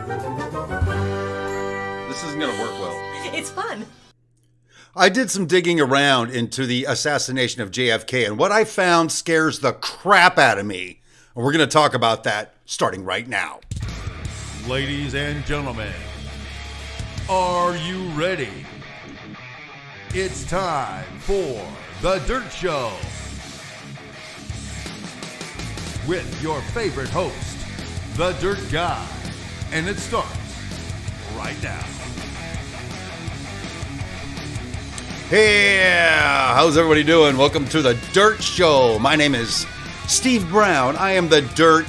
This isn't going to work well. It's fun. I did some digging around into the assassination of JFK, and what I found scares the crap out of me. And we're going to talk about that starting right now. Ladies and gentlemen, are you ready? It's time for The Dirt Show with your favorite host, The Dirt Guy. And it starts right now. Hey, how's everybody doing? Welcome to The Dirt Show. My name is Steve Brown. I am the Dirt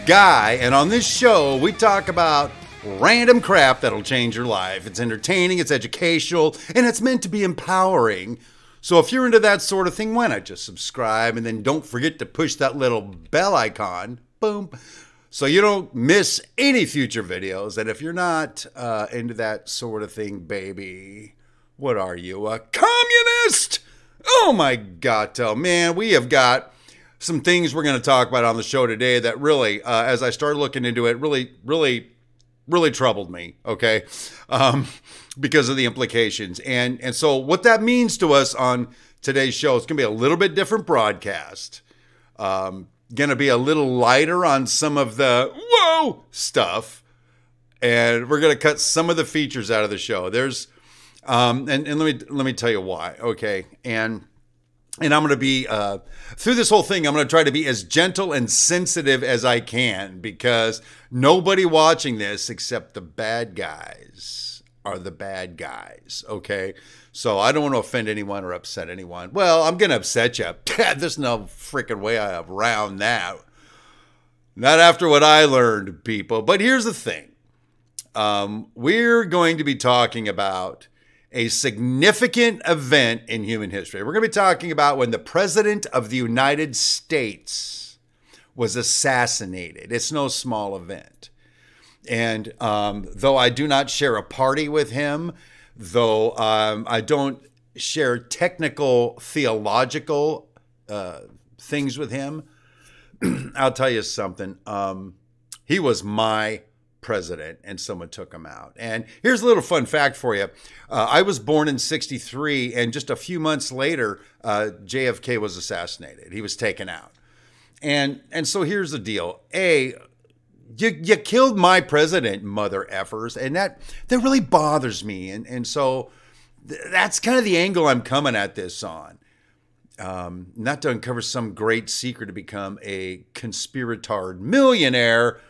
Guy, and on this show, we talk about random crap that'll change your life. It's entertaining, it's educational, and it's meant to be empowering. So if you're into that sort of thing, why not just subscribe, and then don't forget to push that little bell icon, boom, so you don't miss any future videos. And if you're not into that sort of thing, baby, what are you, a communist? Oh my God, man, we have got some things we're going to talk about on the show today that really, as I started looking into it, really troubled me, okay, because of the implications. And so what that means to us on today's show, it's going to be a little bit different broadcast, going to be a little lighter on some of the whoa stuff, and we're going to cut some of the features out of the show. There's and let me tell you why, okay? And I'm going to be, through this whole thing, I'm going to try to be as gentle and sensitive as I can, because nobody watching this except the bad guys are the bad guys, okay? So I don't want to offend anyone or upset anyone. Well, I'm going to upset you. There's no freaking way around that. Not after what I learned, people. But here's the thing. We're going to be talking about a significant event in human history. We're going to be talking about when the President of the United States was assassinated. It's no small event. And though I do not share a party with him, though I don't share technical, theological things with him, I'll tell you something. He was my president, and someone took him out. And here's a little fun fact for you. I was born in '63, and just a few months later, JFK was assassinated. He was taken out. And so here's the deal. You killed my president, mother effers, and that really bothers me. And so that's kind of the angle I'm coming at this on. Not to uncover some great secret to become a conspiratard millionaire,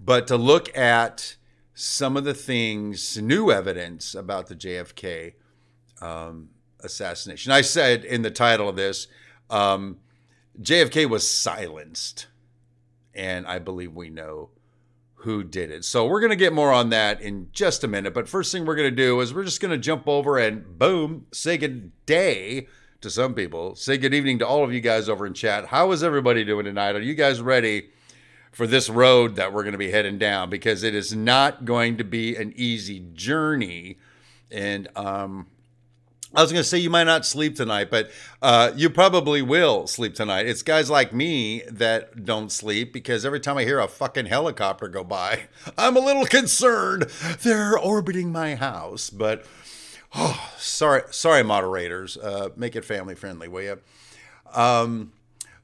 but to look at some of the things, new evidence about the JFK assassination. I said in the title of this, JFK was silenced, and I believe we know who did it. So we're going to get more on that in just a minute. But first thing we're going to do is we're just going to jump over and boom, say good day to some people. Say good evening to all of you guys over in chat. How is everybody doing tonight? Are you guys ready for this road that we're going to be heading down? Because it is not going to be an easy journey. And I was going to say you might not sleep tonight, but you probably will sleep tonight. It's guys like me that don't sleep, because every time I hear a fucking helicopter go by, I'm a little concerned. They're orbiting my house. But oh, sorry, moderators. Make it family friendly, will you?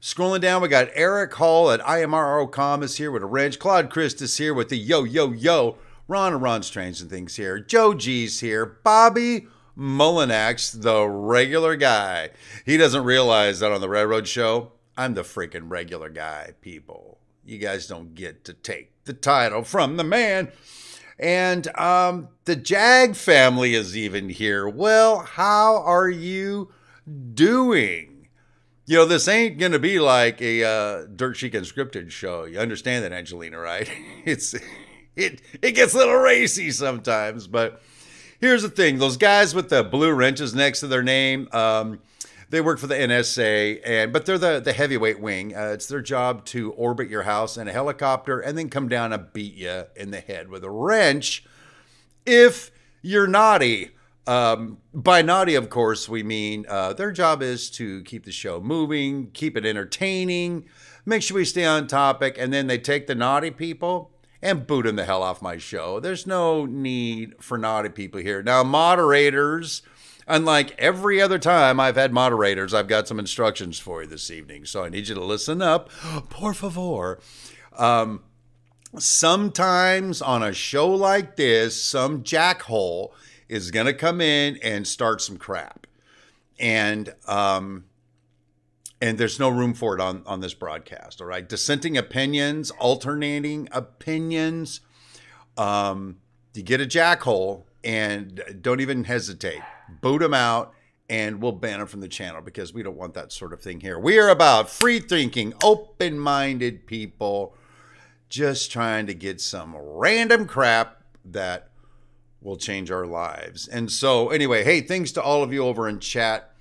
Scrolling down, we got Eric Hall at IMRO.com is here with a wrench. Claude Christ is here with the yo. Ron Strange and Things here. Joe G's here. Bobby Mullinax, the regular guy. He doesn't realize that on the Railroad Show, I'm the freaking regular guy, people. You guys don't get to take the title from the man. And the Jag family is even here. Well, how are you doing? You know, this ain't going to be like a Dirt Chic Unscripted show. You understand that, Angelina, right? It gets a little racy sometimes. But here's the thing. Those guys with the blue wrenches next to their name, they work for the NSA, but they're the heavyweight wing. It's their job to orbit your house in a helicopter and then come down and beat you in the head with a wrench if you're naughty. By naughty, of course, we mean their job is to keep the show moving, keep it entertaining, make sure we stay on topic, and then they take the naughty people and boot him the hell off my show. There's no need for naughty people here. Now, moderators, unlike every other time I've had moderators, I've got some instructions for you this evening. So I need you to listen up. Por favor. Sometimes on a show like this, some jackhole is going to come in and start some crap. And there's no room for it on this broadcast, all right? Dissenting opinions, alternating opinions. You get a jackhole and don't even hesitate. Boot them out and we'll ban them from the channel because we don't want that sort of thing here. We are about free-thinking, open-minded people just trying to get some random crap that will change our lives. And so anyway, hey, thanks to all of you over in chat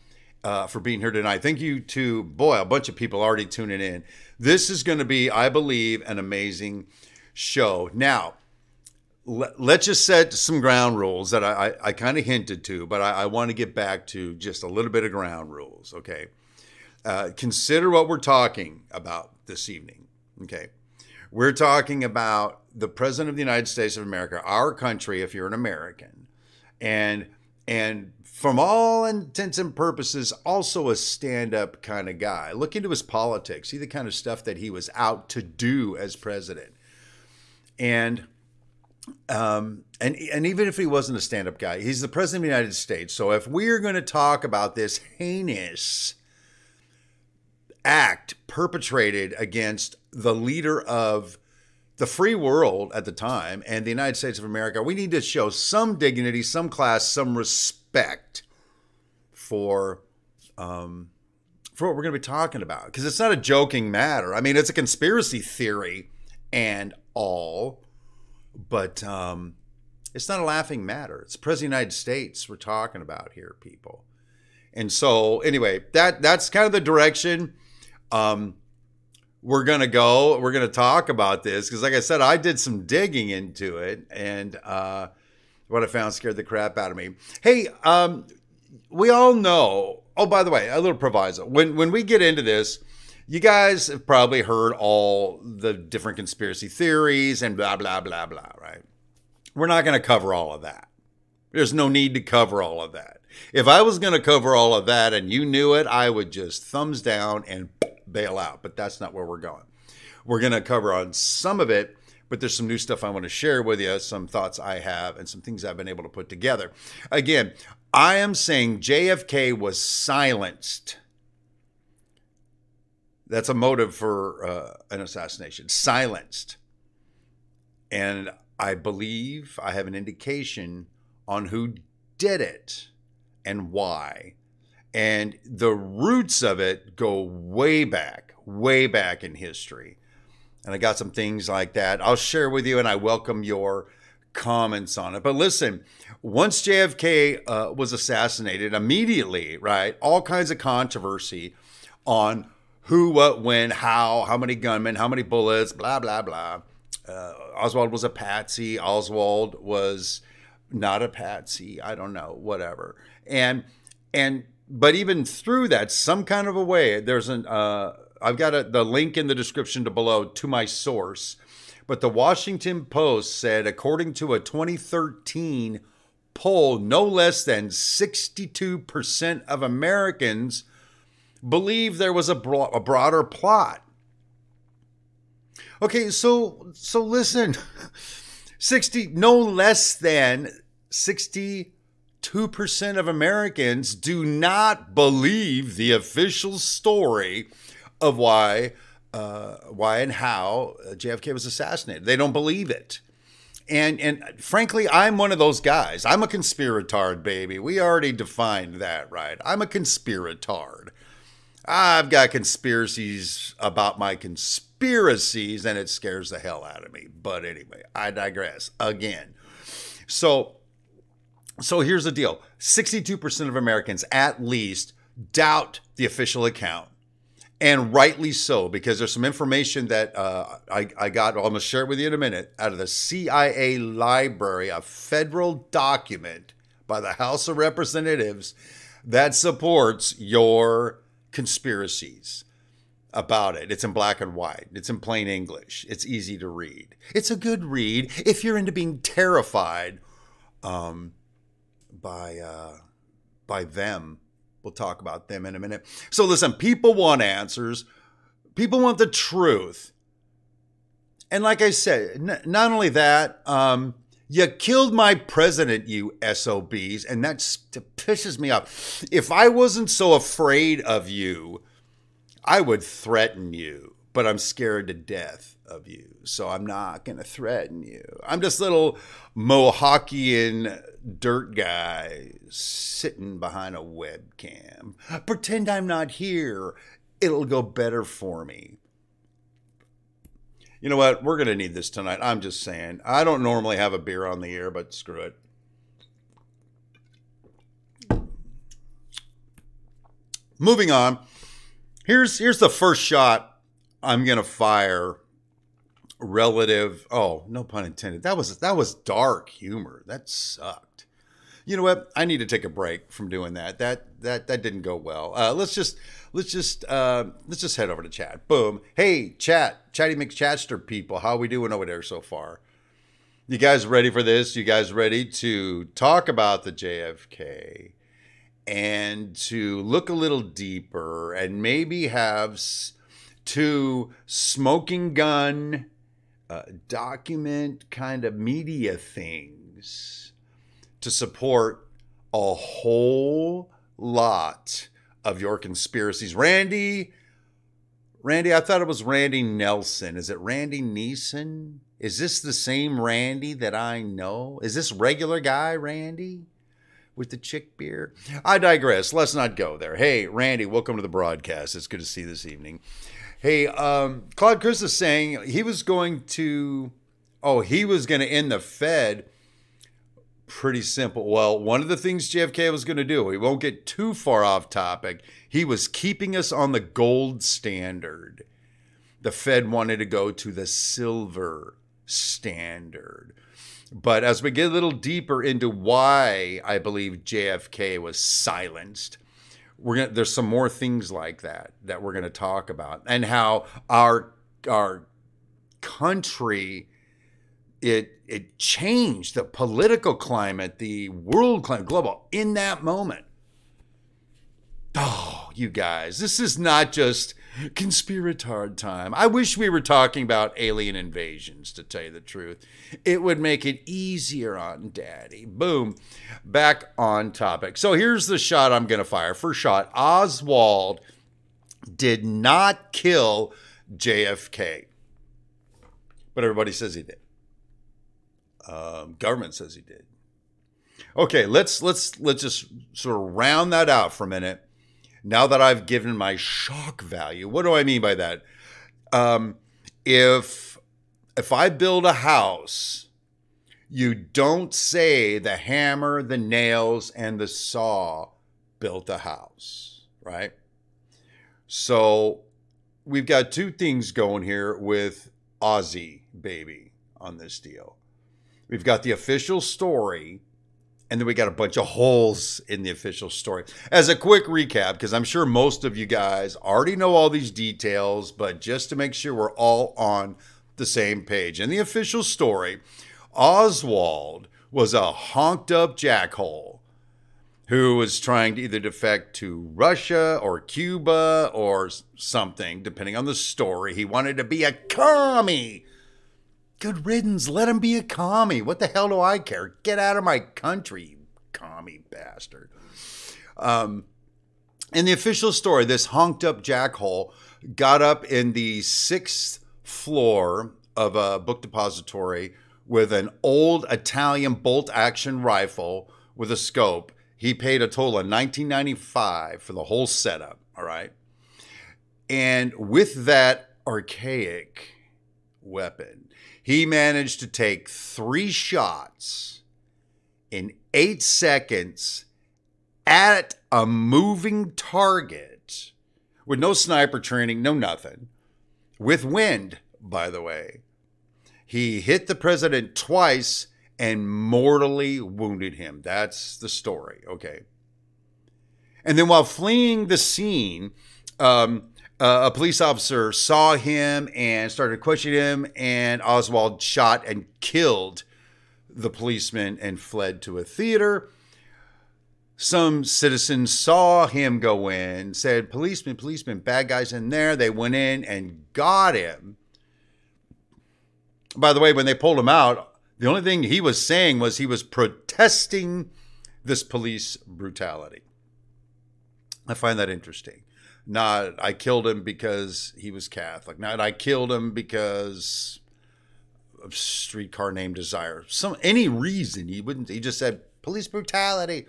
for being here tonight. Thank you to, boy, a bunch of people already tuning in. This is going to be, I believe, an amazing show. Now, let's just set some ground rules that I kind of hinted to, but I want to get back to just a little bit of ground rules, okay? Consider what we're talking about this evening, okay? We're talking about the President of the United States of America, our country, if you're an American, and from all intents and purposes, also a stand-up kind of guy. Look into his politics. See the kind of stuff that he was out to do as president. And even if he wasn't a stand-up guy, he's the president of the United States. So if we're going to talk about this heinous act perpetrated against the leader of the free world at the time and the United States of America, we need to show some dignity, some class, some respect for what we're going to be talking about. Because it's not a joking matter. I mean, it's a conspiracy theory and all, but it's not a laughing matter. It's the President of the United States we're talking about here, people. And so anyway, that's kind of the direction we're going to go. We're going to talk about this because, like I said, I did some digging into it, and what I found scared the crap out of me. Hey, we all know, oh, by the way, a little proviso. When we get into this, you guys have probably heard all the different conspiracy theories and blah, blah, blah, blah, right? We're not going to cover all of that. There's no need to cover all of that. If I was going to cover all of that and you knew it, I would just thumbs down and bail out. But that's not where we're going. We're going to cover on some of it, but there's some new stuff I want to share with you, some thoughts I have, and some things I've been able to put together. Again, I am saying JFK was silenced. That's a motive for an assassination. Silenced. And I believe I have an indication on who did it and why. And the roots of it go way back in history. And I got some things like that I'll share with you, and I welcome your comments on it. But listen, once JFK was assassinated, immediately, right, all kinds of controversy on who, what, when, how many gunmen, how many bullets, blah, blah, blah. Oswald was a patsy. Oswald was not a patsy. I don't know, whatever. But even through that, some kind of a way, there's I've got the link in the description below to my source. But the Washington Post said, according to a 2013 poll, no less than 62% of Americans believe there was a broader plot. Okay, so listen, no less than 62% of Americans do not believe the official story of why and how JFK was assassinated. They don't believe it. And frankly, I'm one of those guys. I'm a conspiratard, baby. We already defined that, right? I'm a conspiratard. I've got conspiracies about my conspiracies, and it scares the hell out of me. But anyway, I digress again. So here's the deal. 62% of Americans, at least, doubt the official account. And rightly so, because there's some information that I got, I'm going to share it with you in a minute, out of the CIA library, a federal document by the House of Representatives that supports your conspiracies. about it. It's in black and white. It's in plain English. It's easy to read. It's a good read if you're into being terrified by them. We'll talk about them in a minute. So listen, people want answers. People want the truth. And like I said, not only that, you killed my president, you SOBs, and that pisses me off. If I wasn't so afraid of you, I would threaten you, but I'm scared to death of you, so I'm not going to threaten you. I'm just little Mohakian dirt guy sitting behind a webcam. Pretend I'm not here. It'll go better for me. You know what? We're going to need this tonight. I'm just saying. I don't normally have a beer on the air, but screw it. Moving on. Here's the first shot I'm going to fire relative. Oh, no pun intended. That was dark humor. That sucked. You know what? I need to take a break from doing that. That didn't go well. Let's just head over to chat. Boom. Hey, Chatty McChatster people, how we doing over there so far? You guys ready for this? You guys ready to talk about the JFK and to look a little deeper and maybe have two smoking gun document kind of media things to support a whole lot of your conspiracies? Randy, I thought it was Randy Nelson. Is it Randy Neeson? Is this the same Randy that I know? Is this regular guy Randy with the chick beard? I digress. Let's not go there. Hey, Randy, welcome to the broadcast. It's good to see you this evening. Hey, Claude Chris is saying he was going to end the Fed. Pretty simple. Well, one of the things JFK was going to do, we won't get too far off topic, he was keeping us on the gold standard. The Fed wanted to go to the silver standard. But as we get a little deeper into why I believe JFK was silenced, there's some more things like that we're going to talk about, and how our country, it changed the political climate, the world climate, global, in that moment. Oh, you guys, this is not just conspiritard time. I wish we were talking about alien invasions, to tell you the truth. It would make it easier on Daddy. Boom. Back on topic. So here's the shot I'm going to fire. First shot, Oswald did not kill JFK. But everybody says he did. Government says he did. Okay, let's just sort of round that out for a minute. Now that I've given my shock value, what do I mean by that? If I build a house, you don't say the hammer, the nails, and the saw built a house, right? So we've got two things going here with Aussie baby on this deal. We've got the official story, and then we got a bunch of holes in the official story. As a quick recap, because I'm sure most of you guys already know all these details, but just to make sure we're all on the same page. In the official story, Oswald was a honked up jackhole who was trying to either defect to Russia or Cuba or something, depending on the story. He wanted to be a commie. Good riddance. Let him be a commie. What the hell do I care? Get out of my country, you commie bastard. In the official story, this honked up jackhole got up in the 6th floor of a book depository with an old Italian bolt action rifle with a scope. He paid a total of $19.95 for the whole setup. All right. And with that archaic weapon, he managed to take 3 shots in 8 seconds at a moving target with no sniper training, no nothing, with wind, by the way. He hit the president twice and mortally wounded him. That's the story. Okay. And then while fleeing the scene, A police officer saw him and started questioning him, and Oswald shot and killed the policeman and fled to a theater. Some citizens saw him go in, said, policeman, bad guys in there. They went in and got him. By the way, when they pulled him out, the only thing he was saying was he was protesting this police brutality. I find that interesting. Not, I killed him because he was Catholic. Not, I killed him because of streetcar named Desire. Any reason he wouldn't. He just said police brutality.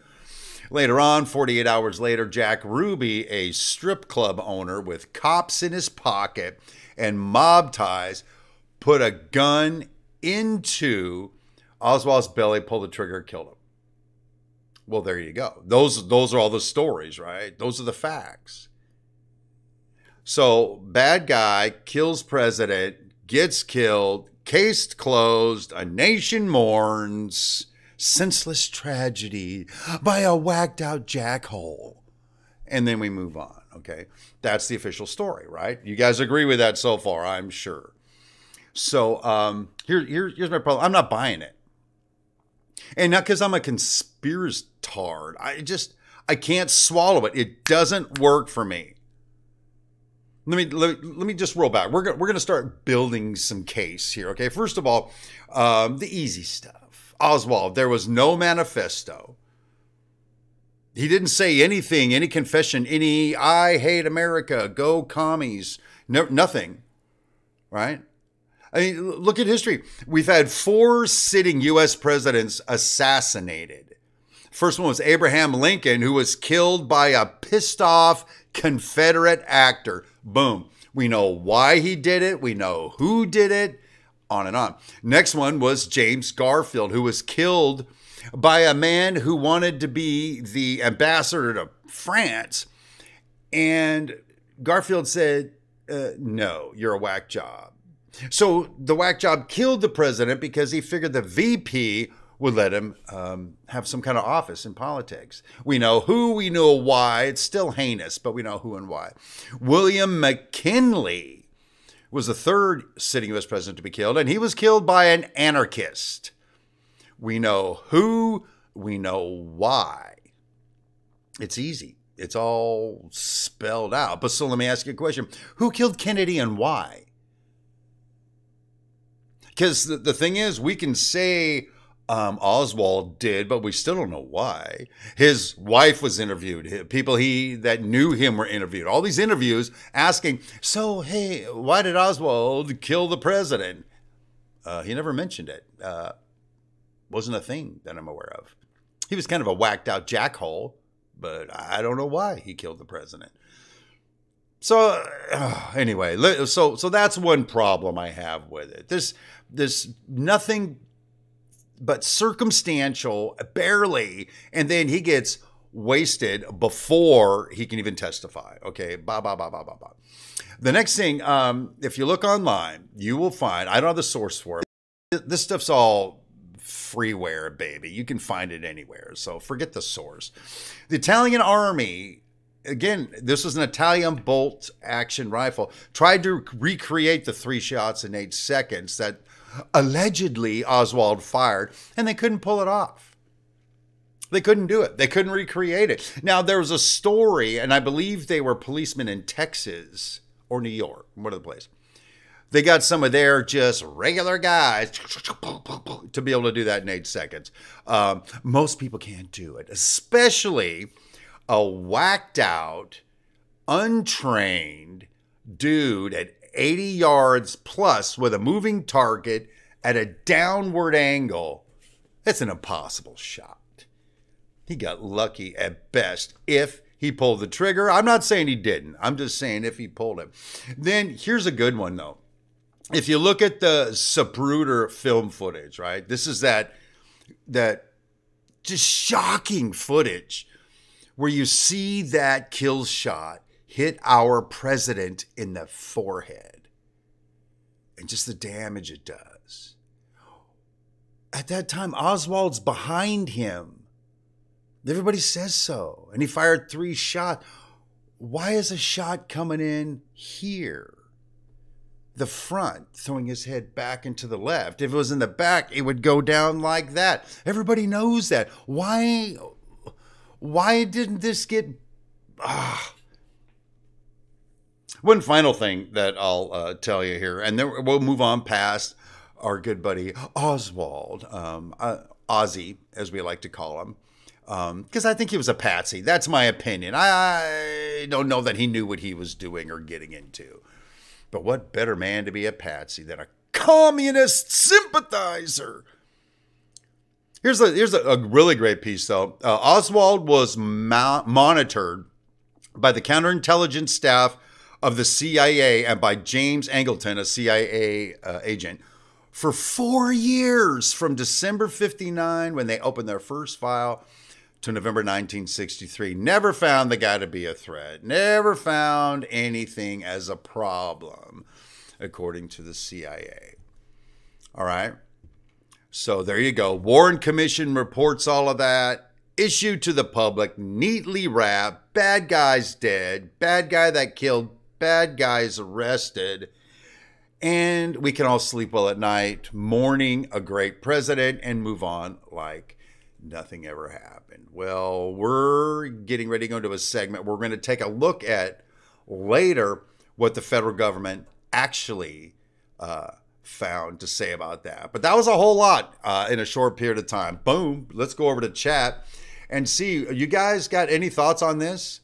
Later on, 48 hours later, Jack Ruby, a strip club owner with cops in his pocket and mob ties, put a gun into Oswald's belly, pulled the trigger, killed him. Well, there you go. Those are all the stories, right? Those are the facts. So, bad guy kills president, gets killed, case closed, a nation mourns, senseless tragedy by a whacked out jackhole. And then we move on, okay? That's the official story, right? You guys agree with that so far, I'm sure. So, here's my problem. I'm not buying it. And not because I'm a conspiratard. I can't swallow it. It doesn't work for me. Let me just roll back. We're going to start building some case here, okay? First of all, the easy stuff. Oswald, there was no manifesto. He didn't say anything, any confession, any I hate America, go commies, no, nothing, right? I mean, look at history. We've had 4 sitting U.S. presidents assassinated. First one was Abraham Lincoln, who was killed by a pissed off Confederate actor. Boom. We know why he did it. We know who did it. On and on. Next one was James Garfield, who was killed by a man who wanted to be the ambassador to France. And Garfield said, no, you're a whack job. So the whack job killed the president because he figured the VP would let him have some kind of office in politics. We know who, we know why. It's still heinous, but we know who and why. William McKinley was the 3rd sitting U.S. president to be killed, and he was killed by an anarchist. We know who, we know why. It's easy. It's all spelled out. But so let me ask you a question. Who killed Kennedy and why? Because the thing is, we can say Oswald did, but we still don't know why. His wife was interviewed. People that knew him were interviewed. All these interviews asking, so, hey, why did Oswald kill the president? He never mentioned it. Wasn't a thing that I'm aware of. He was kind of a whacked out jackhole, but I don't know why he killed the president. So anyway, so that's one problem I have with it. There's nothing but circumstantial, barely, and then he gets wasted before he can even testify. Okay, The next thing, if you look online, you will find, I don't have the source for it. This stuff's all freeware, baby. You can find it anywhere, so forget the source. The Italian army, again, this was an Italian bolt action rifle, tried to recreate the 3 shots in 8 seconds that allegedly Oswald fired, and they couldn't pull it off. They couldn't do it. They couldn't recreate it. Now, there was a story, and I believe they were policemen in Texas or New York, one of the places. They got some of their just regular guys to be able to do that in 8 seconds. Most people can't do it, especially a whacked out, untrained dude at 80 yards plus with a moving target at a downward angle. That's an impossible shot. He got lucky at best if he pulled the trigger. I'm not saying he didn't. I'm just saying if he pulled it. Then here's a good one, though. If you look at the Zapruder film footage, right? This is that just shocking footage where you see that kill shot hit our president in the forehead and just the damage it does. At that time, Oswald's behind him. Everybody says so. And he fired 3 shots. why is a shot coming in here? The front, throwing his head back into the left. If it was in the back, it would go down like that. Everybody knows that. Why didn't this get... One final thing that I'll tell you here, and then we'll move on past our good buddy Oswald, Ozzy, as we like to call him, because I think he was a patsy. That's my opinion. I don't know that he knew what he was doing or getting into. But what better man to be a patsy than a communist sympathizer? Here's a really great piece, though. Oswald was monitored by the counterintelligence staff of the CIA and by James Angleton, a CIA agent, for 4 years, from December 59, when they opened their first file, to November 1963. Never found the guy to be a threat. Never found anything as a problem, according to the CIA. All right. So there you go. Warren Commission reports all of that. Issued to the public, neatly wrapped. Bad guy's dead. Bad guy that killed. Bad guys arrested. And we can all sleep well at night, mourning a great president, and move on like nothing ever happened. Well, we're getting ready to go into a segment. We're going to take a look at later what the federal government actually found to say about that. But that was a whole lot in a short period of time. Boom. Let's go over to chat and see. You guys got any thoughts on this?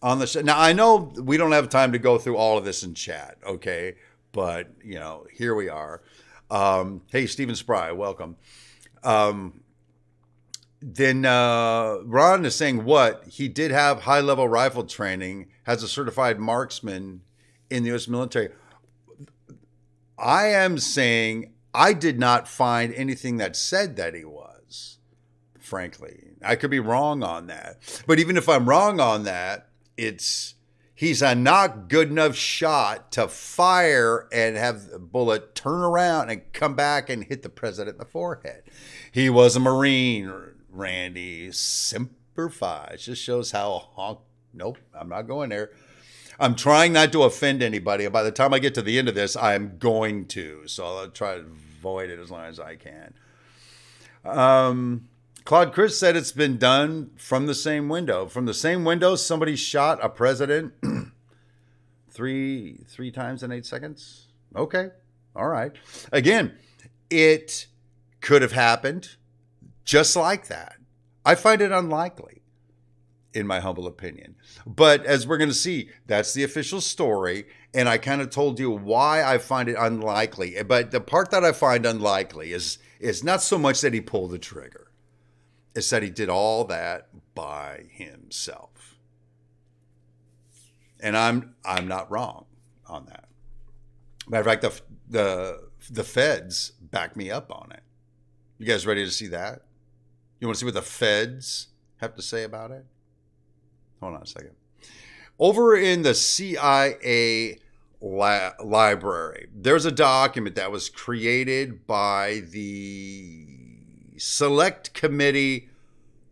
On the show? Now, I know we don't have time to go through all of this in chat, okay? But, you know, here we are. Hey, Stephen Spry, welcome. Then Ron is saying what? He did have high-level rifle training, has a certified marksman in the U.S. military. I am saying I did not find anything that said that he was, frankly. I could be wrong on that. But even if I'm wrong on that, he's a not good enough shot to fire and have the bullet turn around and come back and hit the president in the forehead. He was a Marine, Randy. Semper Fi. It just shows how nope, I'm not going there. I'm trying not to offend anybody. And by the time I get to the end of this, I'm going to. So I'll try to avoid it as long as I can. Claude Chris said it's been done from the same window. From the same window, somebody shot a president three times in 8 seconds. Okay. All right. Again, it could have happened just like that. I find it unlikely, in my humble opinion. But as we're going to see, that's the official story. And I kind of told you why I find it unlikely. But the part that I find unlikely is not so much that he pulled the trigger. It's that he did all that by himself. And I'm not wrong on that. Matter of fact, the feds back me up on it. You guys ready to see that? You want to see what the feds have to say about it? Hold on a second. Over in the CIA library, there's a document that was created by the Select Committee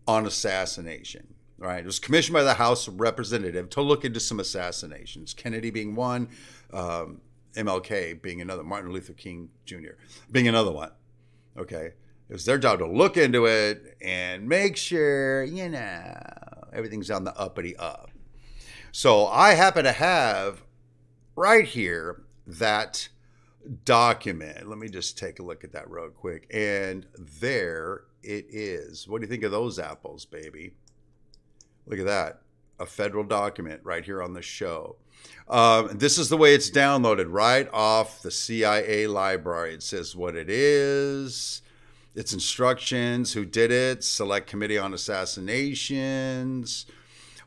on Assassination. Right? It was commissioned by the House of Representatives to look into some assassinations. Kennedy being one, MLK being another, Martin Luther King Jr. being another one. Okay? It was their job to look into it and make sure, you know, everything's on the uppity up. So I happen to have right here that document. Let me just take a look at that real quick. And there it is. What do you think of those apples, baby? Look at that. A federal document right here on the show. This is the way it's downloaded right off the CIA library. It says what it is, its instructions, who did it, Select Committee on Assassinations,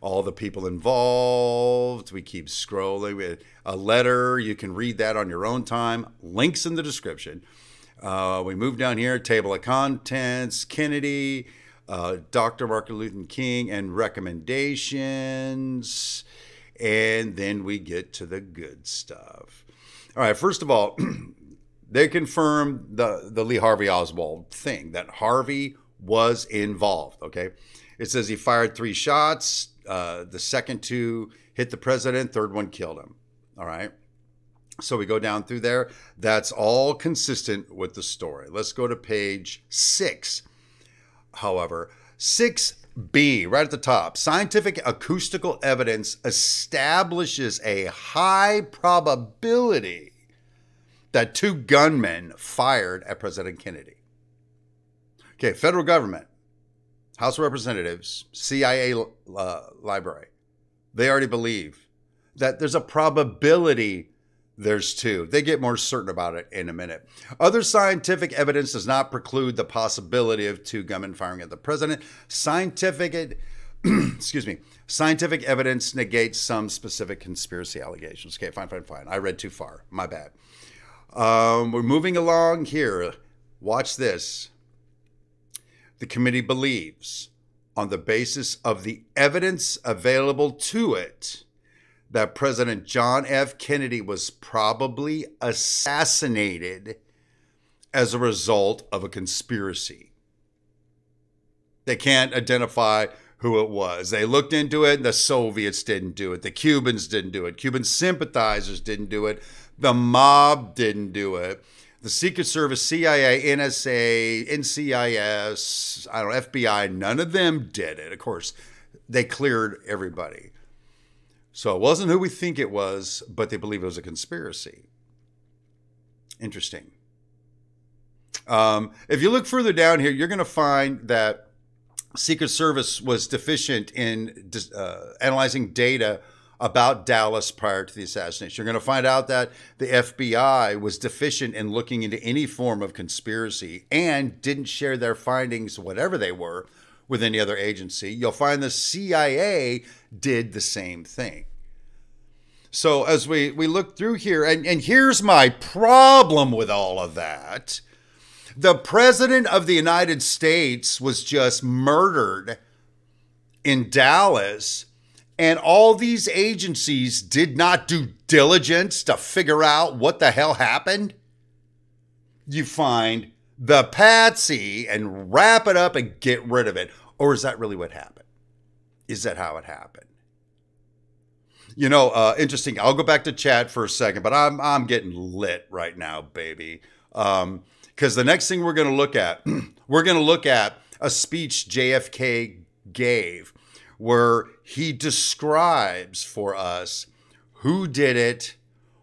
all the people involved. We keep scrolling with a letter. You can read that on your own time. Links in the description. We move down here, table of contents, Kennedy, Dr. Martin Luther King, and recommendations. And then we get to the good stuff. All right, first of all, they confirmed the Lee Harvey Oswald thing, that Harvey was involved, okay? It says he fired 3 shots. The second 2 hit the president, third one killed him. All right. So we go down through there. That's all consistent with the story. Let's go to page 6. However, 6B, right at the top, scientific acoustical evidence establishes a high probability that 2 gunmen fired at President Kennedy. Okay, federal government, House of Representatives, CIA library, they already believe that there's a probability there's 2. They get more certain about it in a minute. Other scientific evidence does not preclude the possibility of 2 gunmen firing at the president. Scientific evidence negates some specific conspiracy allegations. Okay, fine. I read too far. My bad. We're moving along here. Watch this. The committee believes, on the basis of the evidence available to it, that President John F. Kennedy was probably assassinated as a result of a conspiracy. They can't identify who it was. They looked into it, and the Soviets didn't do it. The Cubans didn't do it. Cuban sympathizers didn't do it. The mob didn't do it. The Secret Service, CIA, NSA, NCIS, FBI, none of them did it. Of course, they cleared everybody. So it wasn't who we think it was, but they believe it was a conspiracy. Interesting. If you look further down here, you're going to find that Secret Service was deficient in analyzing data about Dallas prior to the assassination. You're going to find out that the FBI was deficient in looking into any form of conspiracy and didn't share their findings, whatever they were, with any other agency. You'll find the CIA did the same thing. So as we look through here, and here's my problem with all of that. The President of the United States was just murdered in Dallas, and all these agencies did not do diligence to figure out what the hell happened. You find the patsy and wrap it up and get rid of it. Or is that really what happened? Is that how it happened? You know, interesting. I'll go back to chat for a second, but I'm getting lit right now, baby. Because the next thing we're going to look at a speech JFK gave where he describes for us who did it,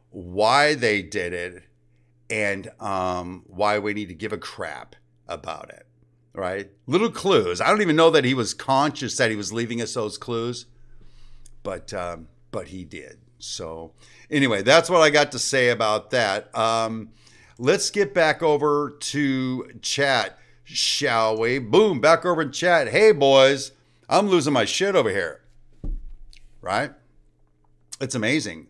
why they did it, and why we need to give a crap about it, right? Little clues. I don't even know that he was conscious that he was leaving us those clues, but he did. So anyway, that's what I got to say about that. Let's get back over to chat, shall we? Boom, back over in chat. Hey, boys, I'm losing my shit over here, right? It's amazing.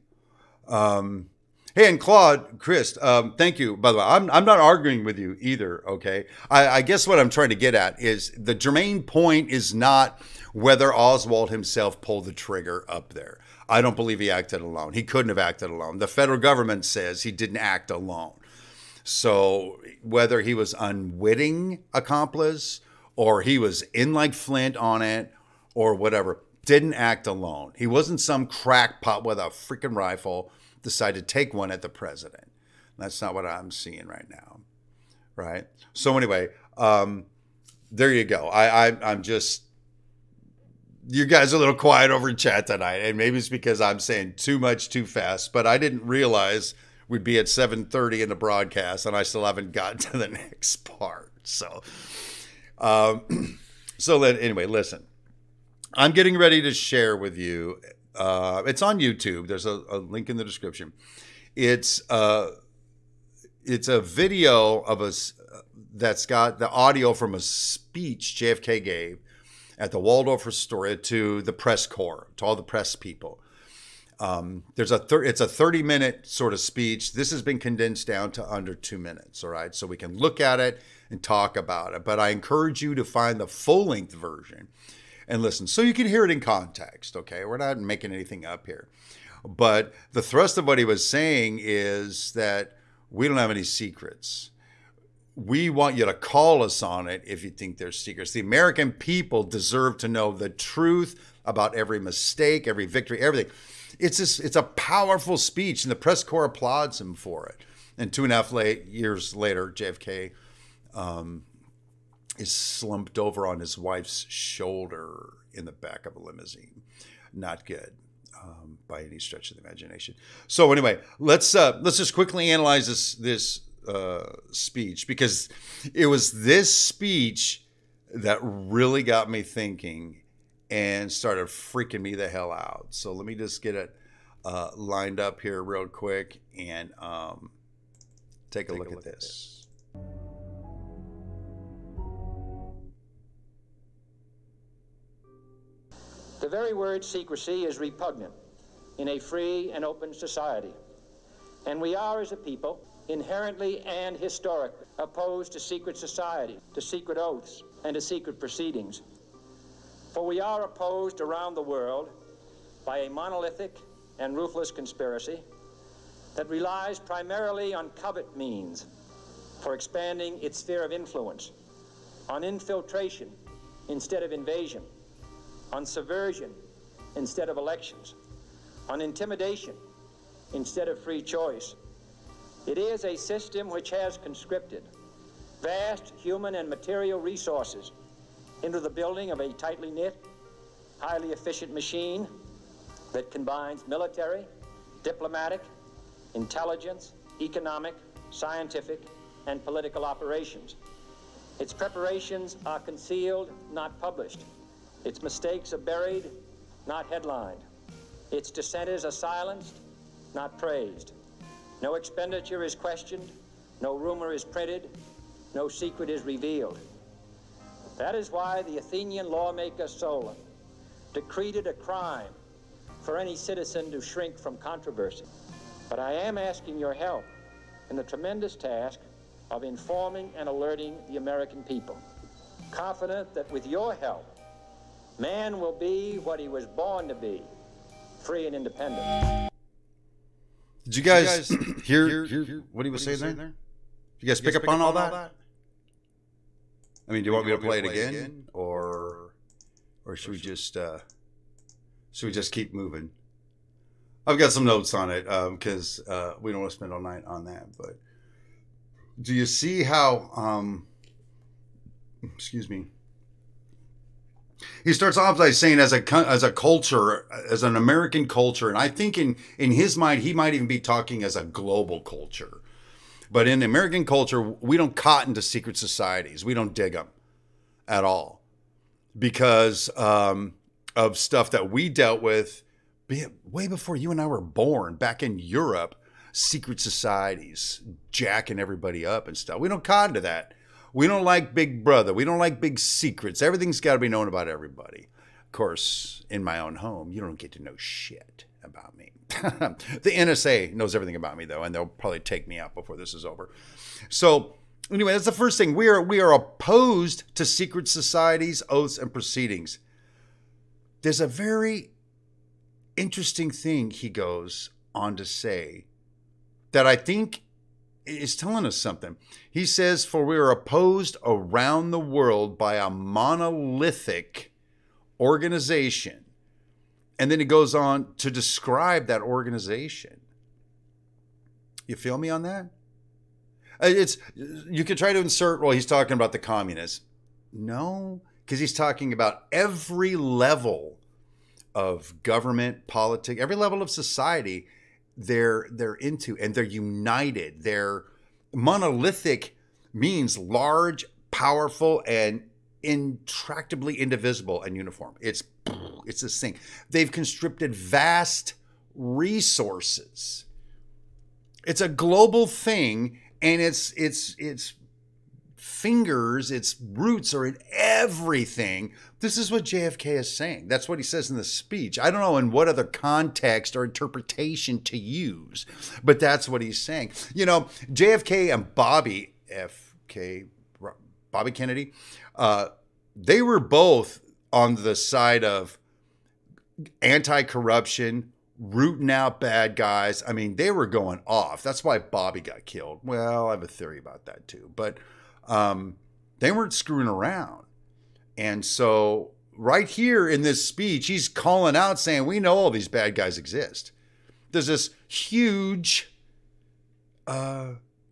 Hey, and Claude, Chris, thank you. By the way, I'm not arguing with you either, okay? I guess what I'm trying to get at is the germane point is not whether Oswald himself pulled the trigger up there. I don't believe he acted alone. He couldn't have acted alone. The federal government says he didn't act alone. So whether he was unwitting accomplice or he was in like Flint on it or whatever, didn't act alone. He wasn't some crackpot with a freaking rifle decided to take one at the president. That's not what I'm seeing right now, right? So anyway, there you go. I'm just, you guys are a little quiet over in chat tonight, and maybe it's because I'm saying too much too fast, but I didn't realize we'd be at 7:30 in the broadcast, and I still haven't gotten to the next part. So, anyway, listen. I'm getting ready to share with you. It's on YouTube. There's a link in the description. It's a video of us that's got the audio from a speech JFK gave at the Waldorf Astoria to the press corps, to all the press people. It's a 30-minute sort of speech. This has been condensed down to under 2 minutes, all right? So we can look at it and talk about it. But I encourage you to find the full-length version and listen so you can hear it in context, okay? We're not making anything up here. But the thrust of what he was saying is that we don't have any secrets. We want you to call us on it if you think there's secrets. The American people deserve to know the truth, about every mistake, every victory, everything. It's a powerful speech, and the press corps applauds him for it. And 2.5 years later, JFK is slumped over on his wife's shoulder in the back of a limousine. Not good by any stretch of the imagination. So anyway, let's just quickly analyze this speech, because it was this speech that really got me thinking and started freaking me the hell out. So let me just get it lined up here real quick and take a look at this. The very word secrecy is repugnant in a free and open society. And we are, as a people, inherently and historically opposed to secret society, to secret oaths, and to secret proceedings. For we are opposed around the world by a monolithic and ruthless conspiracy that relies primarily on covert means for expanding its sphere of influence, on infiltration instead of invasion, on subversion instead of elections, on intimidation instead of free choice. It is a system which has conscripted vast human and material resources into the building of a tightly knit, highly efficient machine that combines military, diplomatic, intelligence, economic, scientific, and political operations. Its preparations are concealed, not published. Its mistakes are buried, not headlined. Its dissenters are silenced, not praised. No expenditure is questioned, no rumor is printed, no secret is revealed. That is why the Athenian lawmaker Solon decreed it a crime for any citizen to shrink from controversy. But I am asking your help in the tremendous task of informing and alerting the American people, confident that with your help, man will be what he was born to be, free and independent. Did you guys hear what he was saying there? Did you guys pick up on all that? I mean, do you want me to play it again, or should we just keep moving? I've got some notes on it because we don't want to spend all night on that. But do you see how? Excuse me. He starts off by saying, as a culture, as an American culture, and I think in his mind, he might even be talking as a global culture. But in American culture, we don't cotton to secret societies. We don't dig them at all because of stuff that we dealt with way before you and I were born, back in Europe. Secret societies jacking everybody up and stuff. We don't cotton to that. We don't like Big Brother. We don't like big secrets. Everything's got to be known about everybody. Of course, in my own home, you don't get to know shit about me. The NSA knows everything about me, though, and they'll probably take me out before this is over. So, anyway, that's the first thing. We are opposed to secret societies, oaths, and proceedings. There's a very interesting thing he goes on to say that I think is telling us something. He says, for we are opposed around the world by a monolithic organization. And then he goes on to describe that organization. You feel me on that? You could try to insert, well, he's talking about the communists. No, because he's talking about every level of government, politics, every level of society they're into, and they're united. They're monolithic, means large, powerful, and intractably indivisible and uniform. It's this thing. They've conscripted vast resources. It's a global thing, and its fingers, its roots are in everything. This is what JFK is saying. That's what he says in the speech. I don't know in what other context or interpretation to use, but that's what he's saying. You know, JFK and Bobby Kennedy, they were both on the side of anti-corruption, rooting out bad guys. I mean, they were going off. That's why Bobby got killed. Well, I have a theory about that too, but they weren't screwing around. And so right here in this speech, he's calling out saying, we know all these bad guys exist. There's this huge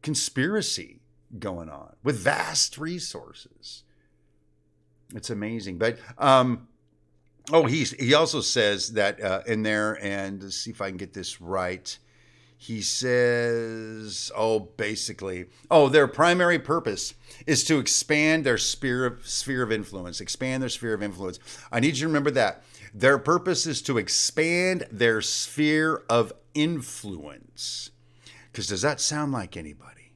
conspiracy going on with vast resources. It's amazing. But he also says that in there, and let's see if I can get this right. He says, basically, their primary purpose is to expand their sphere of influence. Expand their sphere of influence. I need you to remember that. Their purpose is to expand their sphere of influence. Because does that sound like anybody?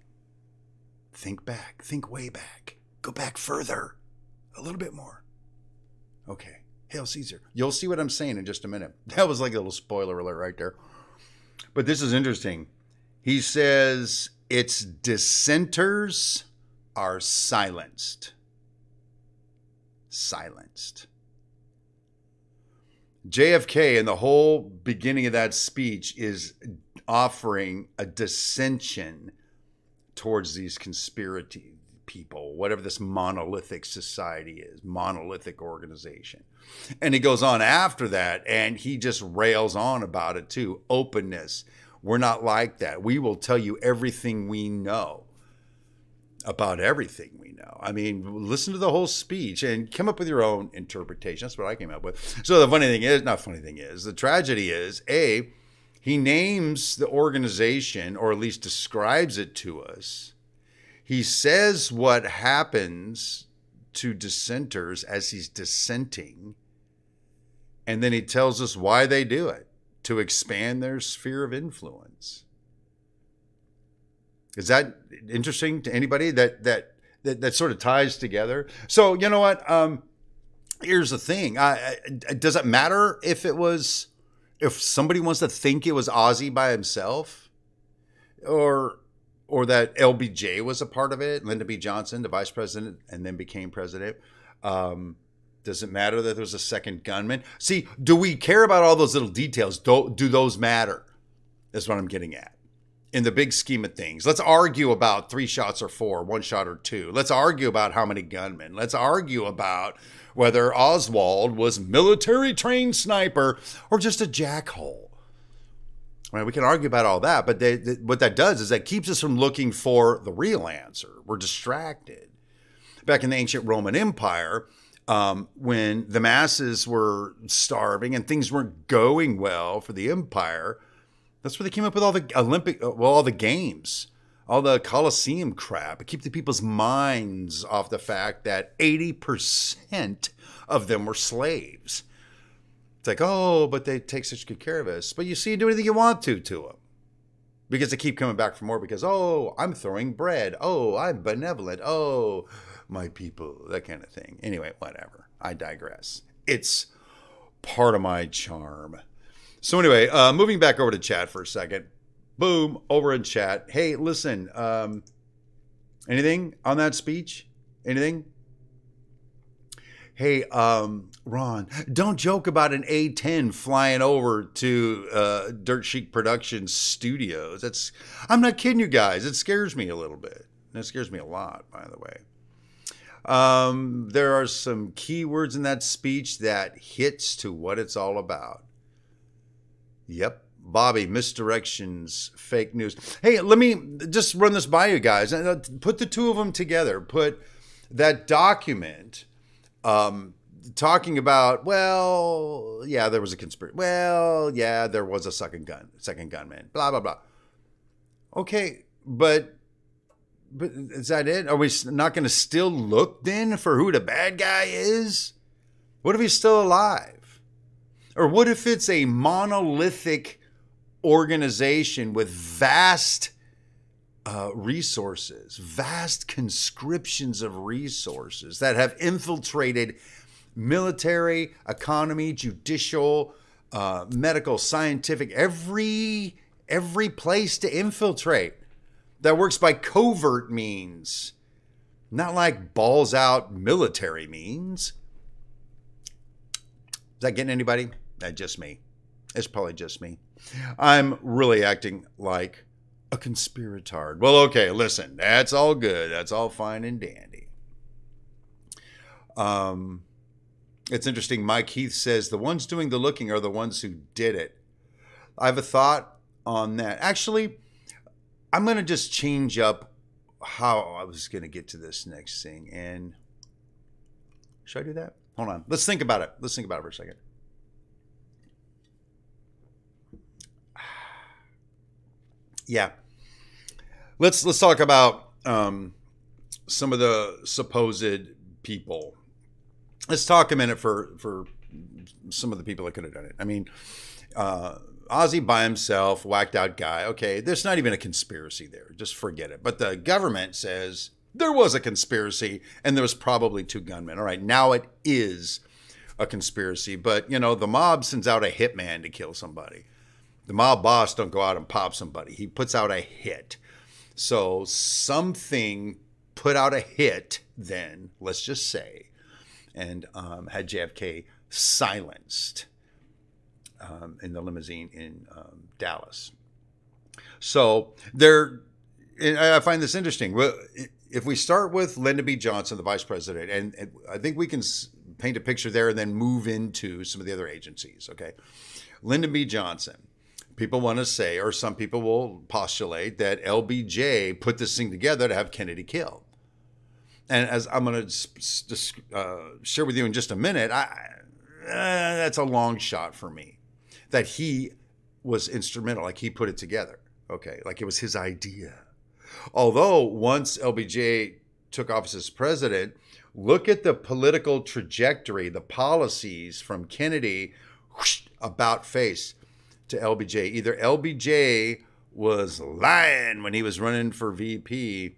Think back. Think way back. Go back further. A little bit more. Okay. Hail Caesar. You'll see what I'm saying in just a minute. That was like a little spoiler alert right there. But this is interesting. He says its dissenters are silenced. Silenced. JFK in the whole beginning of that speech is offering a dissension towards these conspiracy people, whatever this monolithic society is, monolithic organization. And he goes on after that, and he just rails on about it too. Openness. We're not like that. We will tell you everything we know about everything we know. I mean, listen to the whole speech and come up with your own interpretation. That's what I came up with. So the tragedy is, he names the organization, or at least describes it to us. He says what happens to dissenters as he's dissenting, and then he tells us why they do it, to expand their sphere of influence. Is that interesting to anybody? That sort of ties together. So you know what? Here's the thing. Does it matter if somebody wants to think it was Ozzy by himself, or that LBJ was a part of it, Lyndon B. Johnson, the vice president, and then became president? Does it matter that there was a second gunman? See, do we care about all those little details? Do those matter? That's what I'm getting at. In the big scheme of things, let's argue about 3 shots or 4, 1 shot or 2. Let's argue about how many gunmen. Let's argue about whether Oswald was military trained sniper or just a jackhole. Right, we can argue about all that, but what that does is that keeps us from looking for the real answer. We're distracted. Back in the ancient Roman Empire, when the masses were starving and things weren't going well for the empire, that's where they came up with all the all the games, all the Colosseum crap. It keeps the people's minds off the fact that 80% of them were slaves. It's like, but they take such good care of us. But you see, you do anything you want to them. Because they keep coming back for more because, I'm throwing bread. I'm benevolent. My people, that kind of thing. Anyway, whatever. I digress. It's part of my charm. So anyway, moving back over to chat for a second. Boom, over in chat. Hey, listen, anything on that speech? Anything? Hey, Ron, don't joke about an A-10 flying over to Dirt Chic Productions studios. I'm not kidding you guys. It scares me a little bit. It scares me a lot, by the way. There are some keywords in that speech that hits to what it's all about. Yep. Bobby, misdirections, fake news. Hey, let me just run this by you guys. Put the two of them together. Put that document talking about, there was a conspiracy. There was a second gunman. Blah, blah, blah. Okay, but is that it? Are we not going to still look then for who the bad guy is? What if he's still alive? Or what if it's a monolithic organization with vast resources, vast conscriptions of resources that have infiltrated military, economy, judicial, medical, scientific, every place to infiltrate, that works by covert means, not like balls out military means. Is that getting anybody? That's just me. It's probably just me. I'm really acting like a conspiritard. Well, okay, listen, that's all good. That's all fine and dandy. It's interesting. Mike Heath says the ones doing the looking are the ones who did it. I have a thought on that. Actually, I'm going to just change up how I was going to get to this next thing. And should I do that? Hold on. Let's think about it. Let's think about it for a second. Yeah. Let's talk about some of the supposed people. Let's talk a minute for some of the people that could have done it. I mean, Ozzy by himself, whacked out guy. Okay, there's not even a conspiracy there. Just forget it. But the government says there was a conspiracy and there was probably 2 gunmen. All right, now it is a conspiracy. But, you know, the mob sends out a hitman to kill somebody. The mob boss don't go out and pop somebody. He puts out a hit. So something put out a hit then, let's just say, and had JFK silenced in the limousine in Dallas. So I find this interesting. If we start with Lyndon B. Johnson, the vice president, and I think we can paint a picture there and then move into some of the other agencies, okay? Lyndon B. Johnson. People want to say, or some people will postulate, that LBJ put this thing together to have Kennedy killed. And as I'm going to share with you in just a minute, that's a long shot for me. That he was instrumental, like he put it together, okay? Like it was his idea. Although once LBJ took office as president, look at the political trajectory, the policies from Kennedy, whoosh, about face to LBJ. Either LBJ was lying when he was running for VP,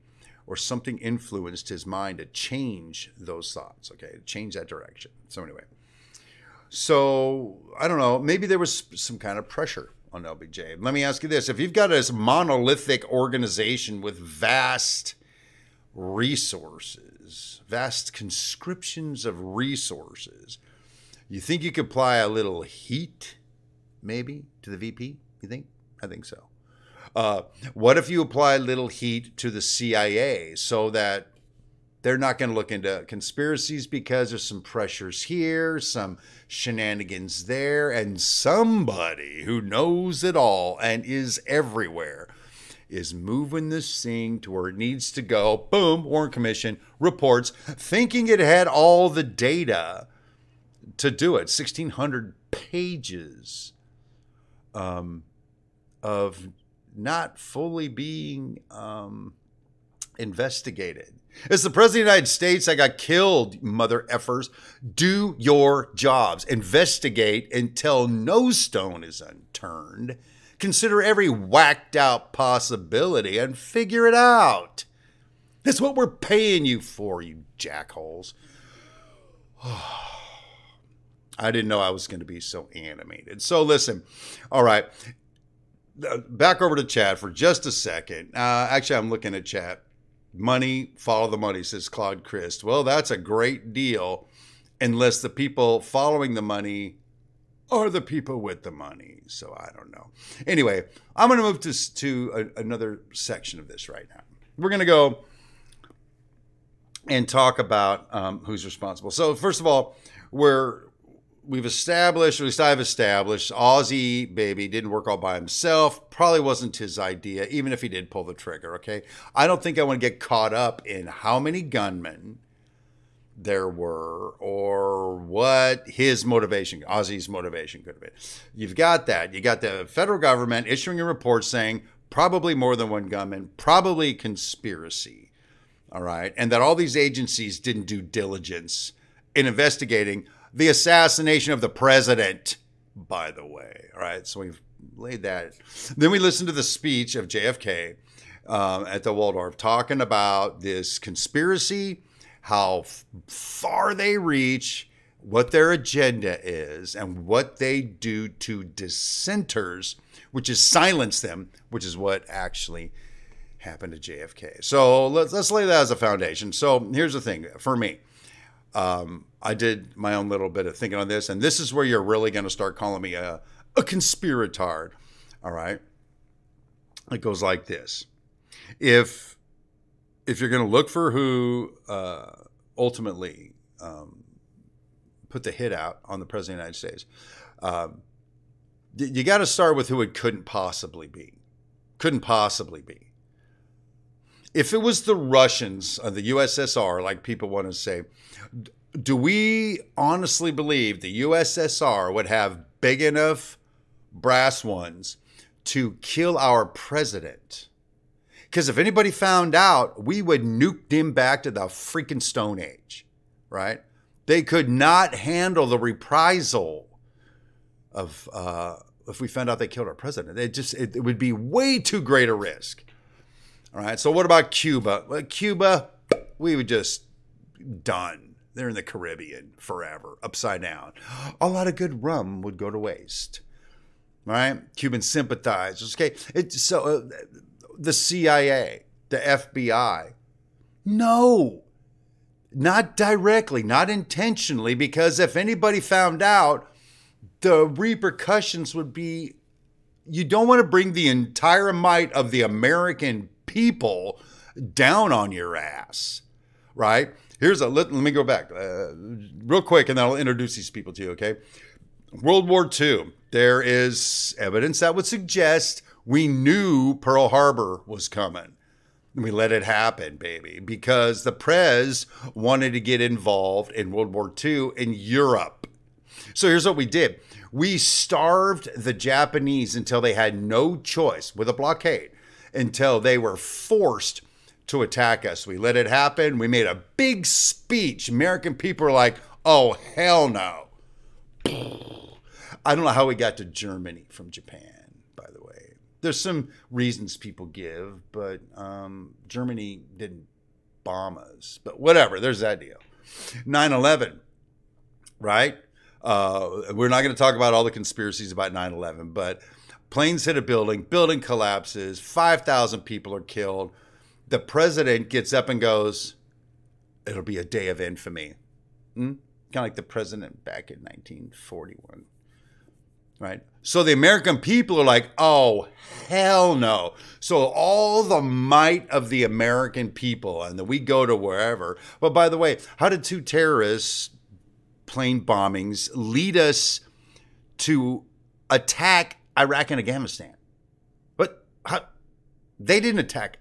or something influenced his mind to change those thoughts, okay, to change that direction. So anyway, so I don't know, maybe there was some kind of pressure on LBJ. Let me ask you this. If you've got this monolithic organization with vast resources, vast conscriptions of resources, you think you could apply a little heat maybe to the VP? You think? I think so. What if you apply a little heat to the CIA so that they're not going to look into conspiracies because there's some pressures here, some shenanigans there, and somebody who knows it all and is everywhere is moving this thing to where it needs to go. Boom, Warren Commission reports, thinking it had all the data to do it. 1,600 pages of not fully being investigated. It's the President of the United States that got killed, mother effers. Do your jobs. Investigate until no stone is unturned. Consider every whacked out possibility and figure it out. That's what we're paying you for, you jackholes. I didn't know I was going to be so animated. So listen, all right, back over to chat for just a second. Actually, I'm looking at chat. Money, follow the money, says Claude Christ. Well, that's a great deal unless the people following the money are the people with the money. So I don't know. Anyway, I'm going to move to another section of this right now. We're going to go and talk about who's responsible. So first of all, we've established, at least I've established, Ozzy Baby didn't work all by himself. Probably wasn't his idea, even if he did pull the trigger, okay? I don't think I want to get caught up in how many gunmen there were or what his motivation, Ozzy's motivation could have been. You've got that. You got the federal government issuing a report saying probably more than one gunman, probably conspiracy, all right? And that all these agencies didn't do diligence in investigating the assassination of the president, by the way. All right, so we've laid that. Then we listened to the speech of JFK at the Waldorf talking about this conspiracy, how far they reach, what their agenda is, and what they do to dissenters, which is silence them, which is what actually happened to JFK. So let's lay that as a foundation. So here's the thing for me. I did my own little bit of thinking on this, and this is where you're really going to start calling me a conspiratard. All right. It goes like this. If you're going to look for who ultimately put the hit out on the President of the United States. You got to start with who it couldn't possibly be. Couldn't possibly be. If it was the Russians of the USSR, like people want to say, do we honestly believe the USSR would have big enough brass ones to kill our president? Because if anybody found out, we would nuke them back to the freaking Stone Age, right? They could not handle the reprisal of if we found out they killed our president. It would be way too great a risk. All right. So what about Cuba? Well, Cuba, we would just done. They're in the Caribbean forever, upside down. A lot of good rum would go to waste. All right. Cuban sympathizers. Okay. The CIA, the FBI. No, not directly, not intentionally, because if anybody found out, the repercussions would be, you don't want to bring the entire might of the American people down on your ass, right? Let me go back real quick, and then I'll introduce these people to you, okay? World War II, there is evidence that would suggest we knew Pearl Harbor was coming. We let it happen, baby, because the Prez wanted to get involved in World War II in Europe. So here's what we did. We starved the Japanese until they had no choice with a blockade, until they were forced to attack us. We let it happen. We made a big speech. American people are like, oh, hell no. I don't know how we got to Germany from Japan, by the way. There's some reasons people give, but Germany didn't bomb us. But whatever, there's that deal. 9/11, right? We're not going to talk about all the conspiracies about 9/11, but planes hit a building collapses, 5,000 people are killed. The president gets up and goes, it'll be a day of infamy. Kind of like the president back in 1941, right? So the American people are like, oh, hell no. So all the might of the American people, and then we go to wherever. But by the way, how did two terrorists, plane bombings, lead us to attack Iraq and Afghanistan? But they didn't attack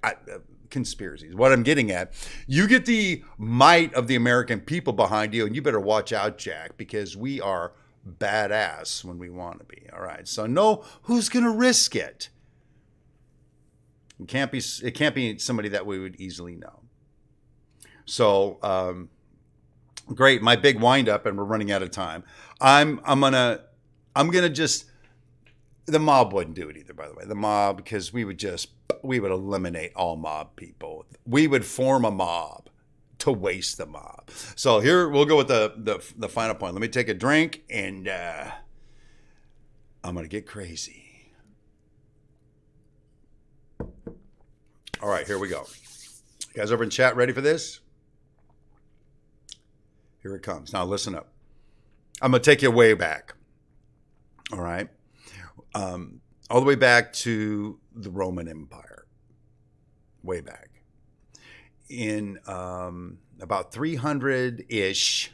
conspiracies. What I'm getting at, you get the might of the American people behind you, and you better watch out, Jack, because we are badass when we want to be. All right. So know who's going to risk it. It can't be somebody that we would easily know. So, great. My big wind up, and we're running out of time. I'm gonna just, the mob wouldn't do it either, by the way. The mob, because we would eliminate all mob people. We would form a mob to waste the mob. So here we'll go with the final point. Let me take a drink, and I'm gonna get crazy. All right, here we go. You guys over in chat ready for this? Here it comes. Now listen up. I'm going to take you way back. All right. All the way back to the Roman Empire. Way back. In about 300-ish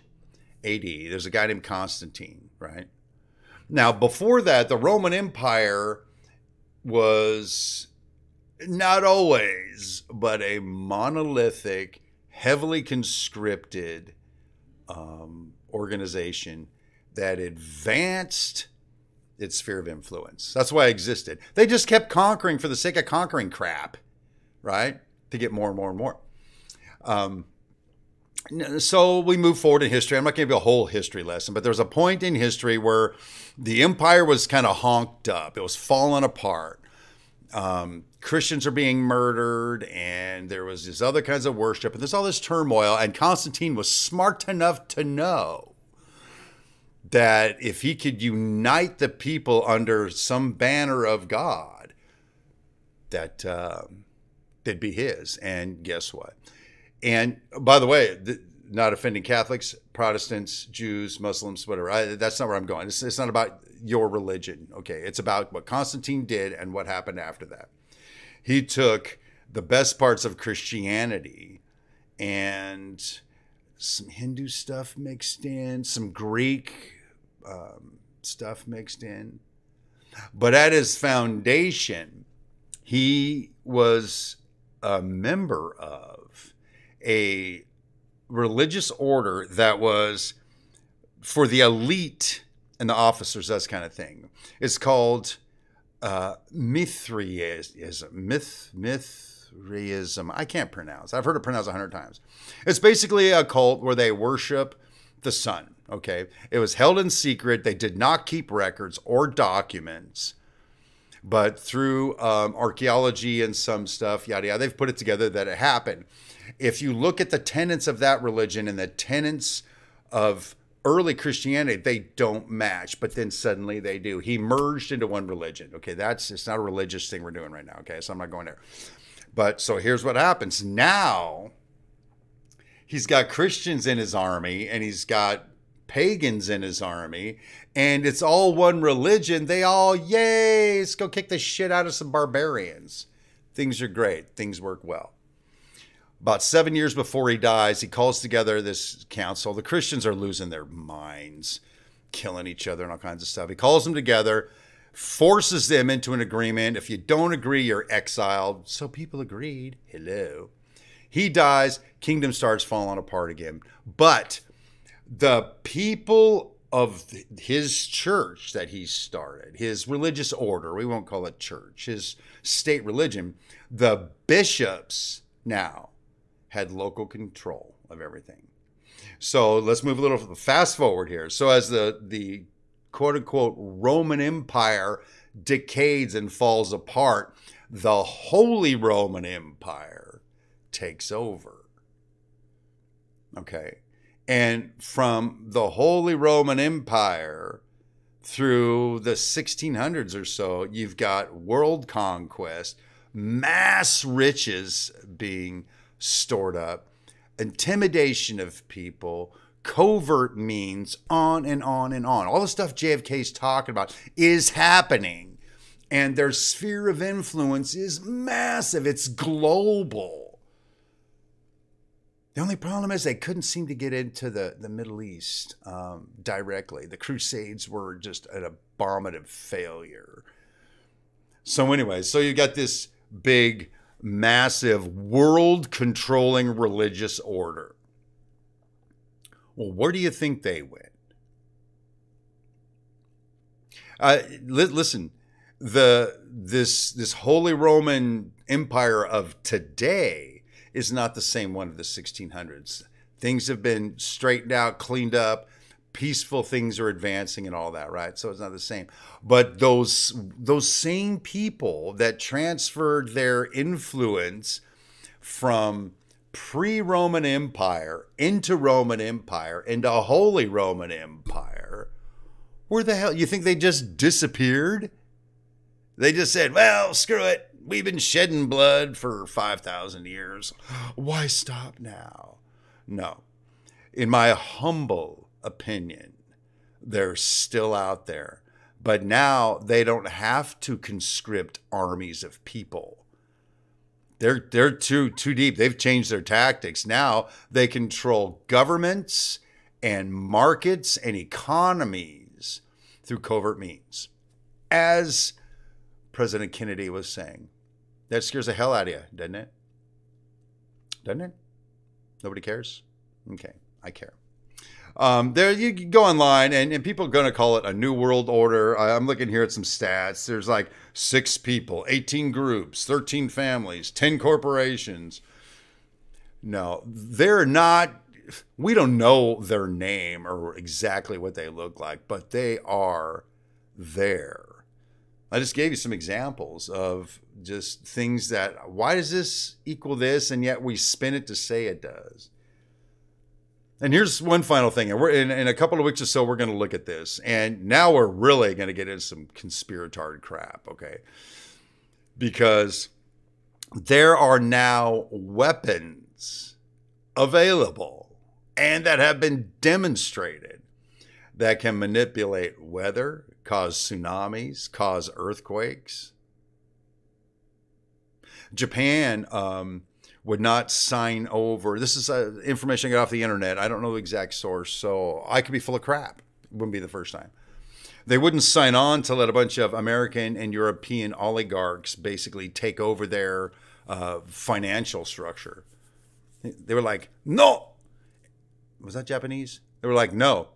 AD, there's a guy named Constantine, right? Now, before that, the Roman Empire was not always, but a monolithic, heavily conscripted organization that advanced its sphere of influence. That's why it existed. They just kept conquering for the sake of conquering crap, right? To get more and more and more. So we move forward in history. I'm not going to give you a whole history lesson, but there was a point in history where the empire was kind of honked up. It was falling apart. Christians are being murdered, and there was this other kinds of worship, and there's all this turmoil. And Constantine was smart enough to know that if he could unite the people under some banner of God, that they'd be his. And guess what? And by the way, not offending Catholics, Protestants, Jews, Muslims, whatever. That's not where I'm going. It's not about your religion, okay? It's about what Constantine did and what happened after that. He took the best parts of Christianity and some Hindu stuff mixed in, some Greek stuff mixed in. But at his foundation, he was a member of a religious order that was for the elite and the officers, that kind of thing. It's called Mithraism. I can't pronounce. I've heard it pronounced 100 times. It's basically a cult where they worship the sun. Okay. It was held in secret. They did not keep records or documents, but through archaeology and some stuff, yada, yada, they've put it together that it happened. If you look at the tenets of that religion and the tenets of early Christianity, they don't match, but then suddenly they do. He merged into one religion. Okay, it's not a religious thing we're doing right now. Okay, so I'm not going there. But so here's what happens. Now, he's got Christians in his army and he's got pagans in his army, and it's all one religion. They all, yay, let's go kick the shit out of some barbarians. Things are great. Things work well. About 7 years before he dies, he calls together this council. The Christians are losing their minds, killing each other and all kinds of stuff. He calls them together, forces them into an agreement. If you don't agree, you're exiled. So people agreed. Hello. He dies. Kingdom starts falling apart again. But the people of his church that he started, his religious order, we won't call it church, his state religion, the bishops now had local control of everything. So let's move a little fast forward here. So as the quote unquote Roman Empire decays and falls apart, the Holy Roman Empire takes over. Okay. And from the Holy Roman Empire through the 1600s or so, you've got world conquest, mass riches being stored up, intimidation of people, covert means, on and on and on. All the stuff JFK's talking about is happening, and their sphere of influence is massive. It's global. The only problem is they couldn't seem to get into the Middle East directly. The Crusades were just an abominable failure. So anyway, so you got this big, massive, world-controlling religious order. Well, where do you think they went? Listen, this Holy Roman Empire of today is not the same one of the 1600s. Things have been straightened out, cleaned up, peaceful things are advancing and all that, right? So it's not the same. But those same people that transferred their influence from pre-Roman Empire into Roman Empire into Holy Roman Empire, where the hell? You think they just disappeared? They just said, well, screw it. We've been shedding blood for 5,000 years. Why stop now? No. In my humble opinion, they're still out there. But now they don't have to conscript armies of people. They're too deep. They've changed their tactics. Now they control governments and markets and economies through covert means. As President Kennedy was saying. That scares the hell out of you, doesn't it? Doesn't it? Nobody cares? Okay, I care. There you go online, and people are going to call it a new world order. I'm looking here at some stats. There's like 6 people, 18 groups, 13 families, 10 corporations. No, they're not. We don't know their name or exactly what they look like, but they are there. I just gave you some examples of just things that, why does this equal this? And yet we spin it to say it does. And here's one final thing. And we're in a couple of weeks or so, we're going to look at this. And now we're really going to get into some conspiritard crap, okay? Because there are now weapons available and that have been demonstrated that can manipulate weather, cause tsunamis, cause earthquakes. Japan would not sign over. This is information I got off the internet. I don't know the exact source, so I could be full of crap. It wouldn't be the first time. They wouldn't sign on to let a bunch of American and European oligarchs basically take over their financial structure. They were like, no. Was that Japanese? They were like, no.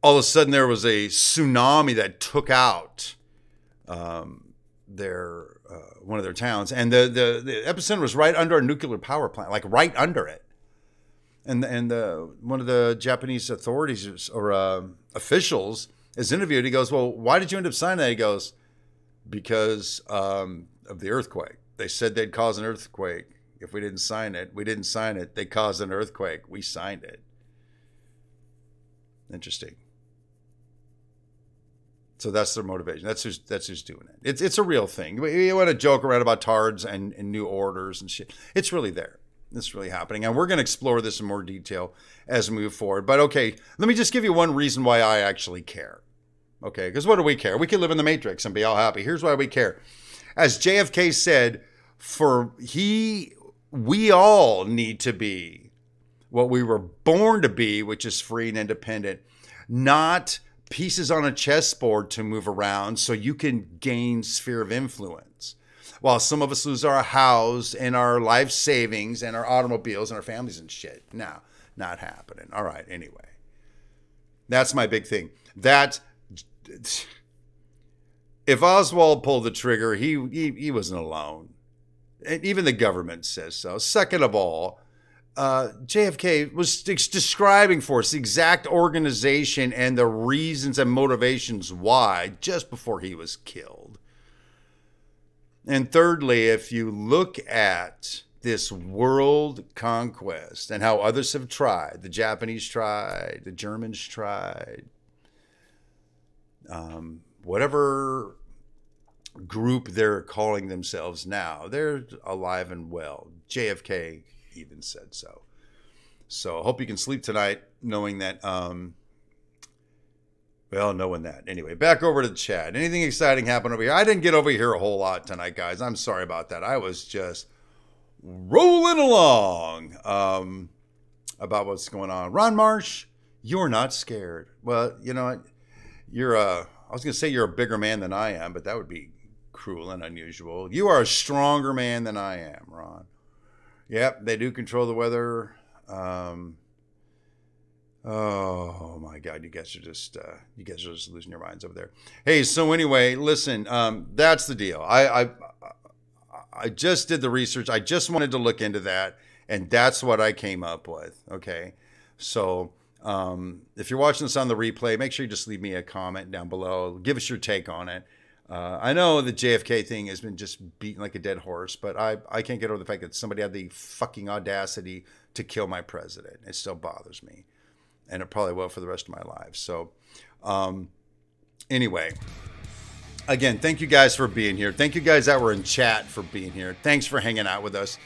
All of a sudden, there was a tsunami that took out one of their towns, and the epicenter was right under a nuclear power plant, like right under it. And one of the Japanese authorities or officials is interviewed. He goes, well, why did you end up signing that? He goes, because of the earthquake. They said they'd cause an earthquake. If we didn't sign it, we didn't sign it. They caused an earthquake. We signed it. Interesting. So that's their motivation. That's who's doing it. It's a real thing. You want to joke around about TARDs and new orders and shit. It's really there. It's really happening. And we're going to explore this in more detail as we move forward. But okay, let me just give you one reason why I actually care. Okay, because what do we care? We can live in the Matrix and be all happy. Here's why we care. As JFK said, we all need to be what we were born to be, which is free and independent, not pieces on a chessboard to move around so you can gain sphere of influence. While some of us lose our house and our life savings and our automobiles and our families and shit. No, not happening. All right, anyway. That's my big thing. If Oswald pulled the trigger, he wasn't alone. And even the government says so. Second of all, JFK was describing for us the exact organization and the reasons and motivations why just before he was killed. And thirdly, if you look at this world conquest and how others have tried, the Japanese tried, the Germans tried, whatever group they're calling themselves now, they're alive and well. JFK even said so. So I hope you can sleep tonight knowing that, knowing that. Anyway, back over to the chat. Anything exciting happen over here? I didn't get over here a whole lot tonight, guys. I'm sorry about that. I was just rolling along about what's going on. Ron Marsh, you're not scared. Well, you know, I was going to say you're a bigger man than I am, but that would be cruel and unusual. You are a stronger man than I am, Ron. Yep, they do control the weather. Oh my God, you guys are just losing your minds over there. Hey, so anyway, listen, that's the deal. I just did the research. I just wanted to look into that, and that's what I came up with. Okay, so if you're watching this on the replay, make sure you just leave me a comment down below. Give us your take on it. I know the JFK thing has been just beaten like a dead horse, but I can't get over the fact that somebody had the fucking audacity to kill my president. It still bothers me, and it probably will for the rest of my life. So anyway, again, thank you guys for being here. Thank you guys that were in chat for being here. Thanks for hanging out with us.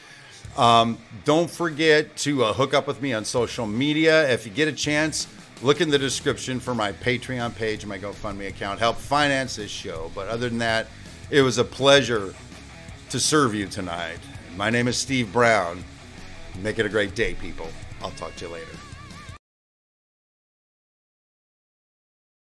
Don't forget to hook up with me on social media. If you get a chance, look in the description for my Patreon page and my GoFundMe account. Help finance this show. But other than that, it was a pleasure to serve you tonight. My name is Steve Brown. Make it a great day, people. I'll talk to you later.